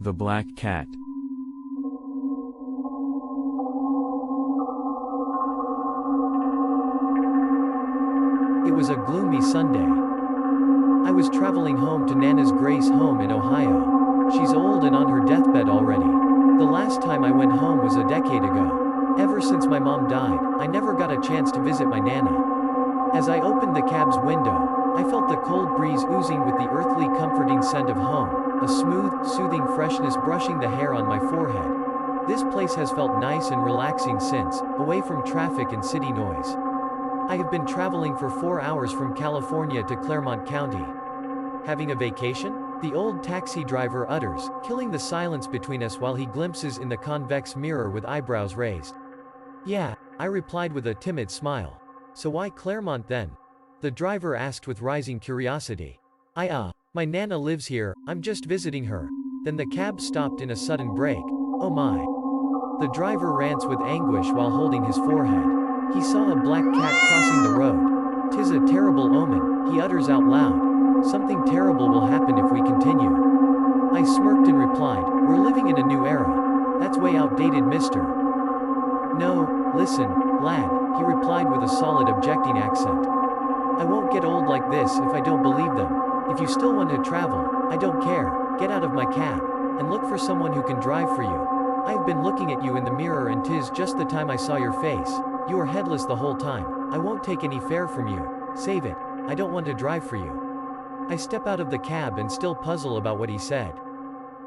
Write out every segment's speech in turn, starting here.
The Black Cat. It was a gloomy Sunday. I was traveling home to Nana's Grace home in Ohio. She's old and on her deathbed already. The last time I went home was a decade ago. Ever since my mom died, I never got a chance to visit my Nana. As I opened the cab's window, I felt the cold breeze oozing with the earthly comforting scent of home, a smooth, soothing freshness brushing the hair on my forehead. This place has felt nice and relaxing since, away from traffic and city noise. I have been traveling for 4 hours from California to Claremont County. Having a vacation? The old taxi driver utters, killing the silence between us while he glimpses in the convex mirror with eyebrows raised. Yeah, I replied with a timid smile. So why Claremont then? The driver asked with rising curiosity. My Nana lives here, I'm just visiting her. Then the cab stopped in a sudden break. Oh my. The driver rants with anguish while holding his forehead. He saw a black cat crossing the road. "'Tis a terrible omen," he utters out loud. "Something terrible will happen if we continue." I smirked and replied, "We're living in a new era. That's way outdated, mister." "No, listen, lad," he replied with a solid objecting accent. "I won't get old like this if I don't believe them. If you still want to travel, I don't care, get out of my cab, and look for someone who can drive for you. I've been looking at you in the mirror and 'tis just the time I saw your face. You are headless the whole time. I won't take any fare from you. Save it. I don't want to drive for you." I step out of the cab and still puzzle about what he said.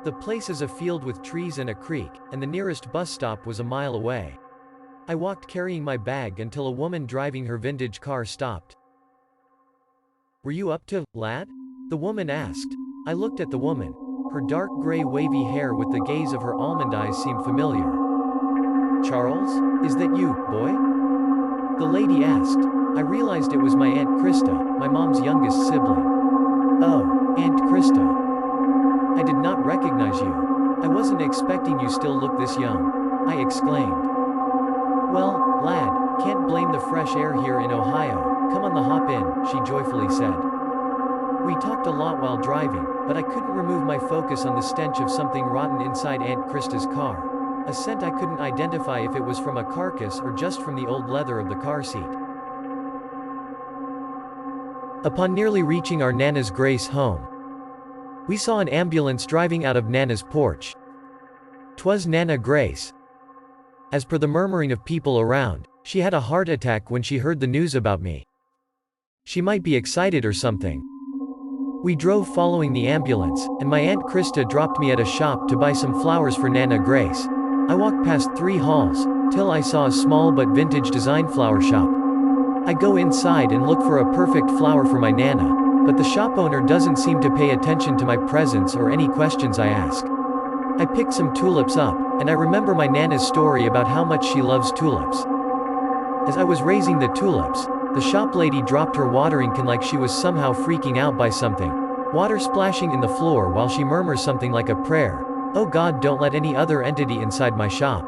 The place is a field with trees and a creek, and the nearest bus stop was a mile away. I walked carrying my bag until a woman driving her vintage car stopped. "Were you up to, lad?" the woman asked. I looked at the woman. Her dark gray wavy hair with the gaze of her almond eyes seemed familiar. "Charles? Is that you, boy?" the lady asked. I realized it was my Aunt Krista, my mom's youngest sibling. "Oh, Aunt Krista. I did not recognize you. I wasn't expecting you still look this young," I exclaimed. "Well, lad, can't blame the fresh air here in Ohio. Come on the hop in," she joyfully said. We talked a lot while driving, but I couldn't remove my focus on the stench of something rotten inside Aunt Krista's car. A scent I couldn't identify if it was from a carcass or just from the old leather of the car seat. Upon nearly reaching our Nana's Grace home, we saw an ambulance driving out of Nana's porch. 'Twas Nana Grace. As per the murmuring of people around, she had a heart attack when she heard the news about me. She might be excited or something. We drove following the ambulance, and my Aunt Krista dropped me at a shop to buy some flowers for Nana Grace. I walked past 3 halls, till I saw a small but vintage design flower shop. I go inside and look for a perfect flower for my Nana, but the shop owner doesn't seem to pay attention to my presence or any questions I ask. I picked some tulips up, and I remember my Nana's story about how much she loves tulips. As I was raising the tulips, the shop lady dropped her watering can like she was somehow freaking out by something. Water splashing in the floor while she murmurs something like a prayer. "Oh God, don't let any other entity inside my shop."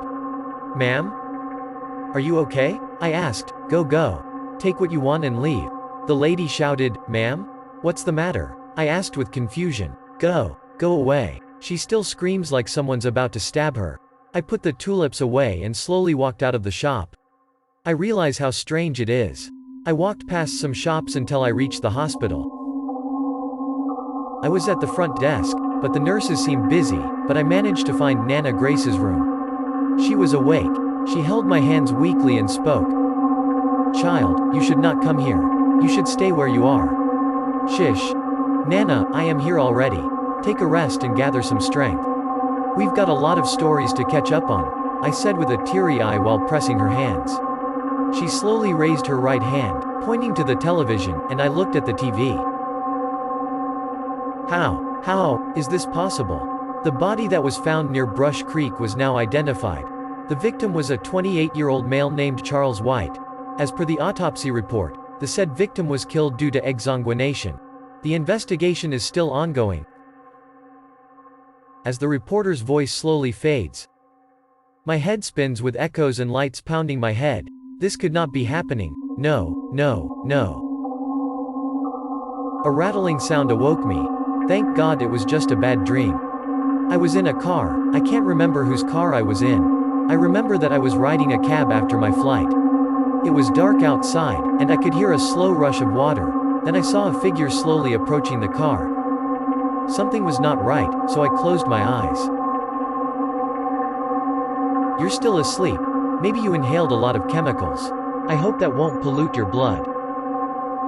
"Ma'am? Are you okay?" I asked. Go. Take what you want and leave." The lady shouted. "Ma'am? What's the matter?" I asked with confusion. Go away. She still screams like someone's about to stab her." I put the tulips away and slowly walked out of the shop. I realize how strange it is. I walked past some shops until I reached the hospital. I was at the front desk, but the nurses seemed busy, but I managed to find Nana Grace's room. She was awake. She held my hands weakly and spoke. "Child, you should not come here. You should stay where you are." "Shish. Nana, I am here already. Take a rest and gather some strength. We've got a lot of stories to catch up on," I said with a teary eye while pressing her hands. She slowly raised her right hand, pointing to the television, and I looked at the TV. How is this possible? The body that was found near Brush Creek was now identified. The victim was a 28-year-old male named Charles White. As per the autopsy report, the said victim was killed due to exsanguination. The investigation is still ongoing. As the reporter's voice slowly fades, my head spins with echoes and lights pounding my head. This could not be happening. No. A rattling sound awoke me. Thank God it was just a bad dream. I was in a car. I can't remember whose car I was in. I remember that I was riding a cab after my flight. It was dark outside, and I could hear a slow rush of water. Then I saw a figure slowly approaching the car. Something was not right, so I closed my eyes. You're still asleep. Maybe you inhaled a lot of chemicals. I hope that won't pollute your blood.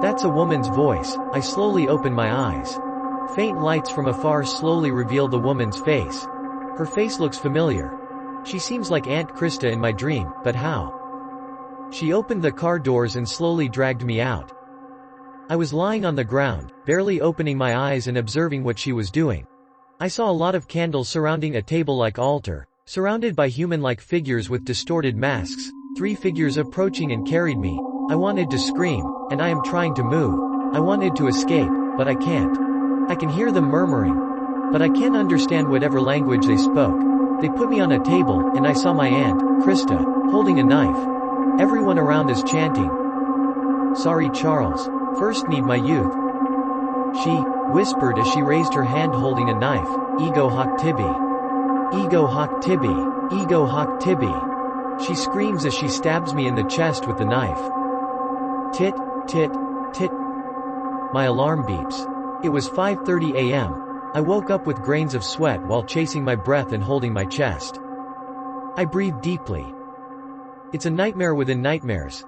That's a woman's voice. I slowly opened my eyes. Faint lights from afar slowly reveal the woman's face. Her face looks familiar. She seems like Aunt Krista in my dream, but how? She opened the car doors and slowly dragged me out. I was lying on the ground, barely opening my eyes and observing what she was doing. I saw a lot of candles surrounding a table-like altar, surrounded by human-like figures with distorted masks. 3 figures approaching and carried me. I wanted to scream, and I am trying to move. I wanted to escape, but I can't. I can hear them murmuring, but I can't understand whatever language they spoke. They put me on a table, and I saw my aunt, Krista, holding a knife. Everyone around is chanting, "Sorry Charles, first need my youth." She whispered as she raised her hand holding a knife, "Ego hak tibi. Ego hak tibi. Ego hak tibi." She screams as she stabs me in the chest with the knife. Tit, tit, tit. My alarm beeps. It was 5:30 a.m. I woke up with grains of sweat while chasing my breath and holding my chest. I breathe deeply. It's a nightmare within nightmares.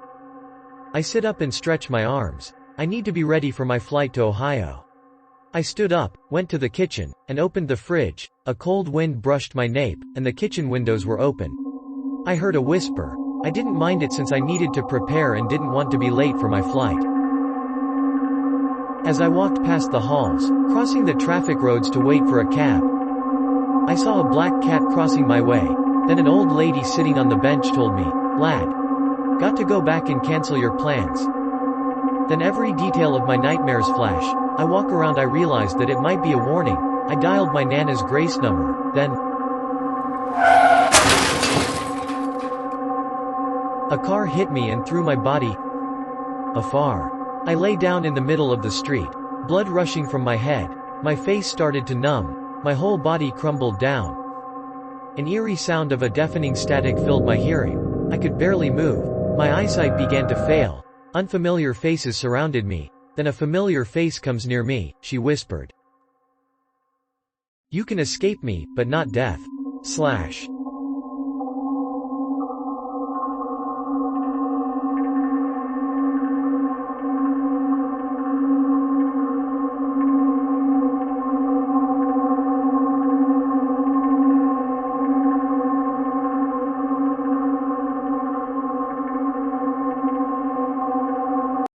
I sit up and stretch my arms. I need to be ready for my flight to Ohio. I stood up, went to the kitchen, and opened the fridge. A cold wind brushed my nape, and the kitchen windows were open. I heard a whisper. I didn't mind it since I needed to prepare and didn't want to be late for my flight. As I walked past the halls, crossing the traffic roads to wait for a cab, I saw a black cat crossing my way. Then an old lady sitting on the bench told me, "Lad, got to go back and cancel your plans." Then every detail of my nightmares flash. I walk around, I realized that it might be a warning. I dialed my Nana's Grace number, then a car hit me and threw my body afar. I lay down in the middle of the street, blood rushing from my head. My face started to numb. My whole body crumbled down. An eerie sound of a deafening static filled my hearing. I could barely move. My eyesight began to fail. Unfamiliar faces surrounded me. Then a familiar face comes near me, she whispered. "You can escape me, but not death. /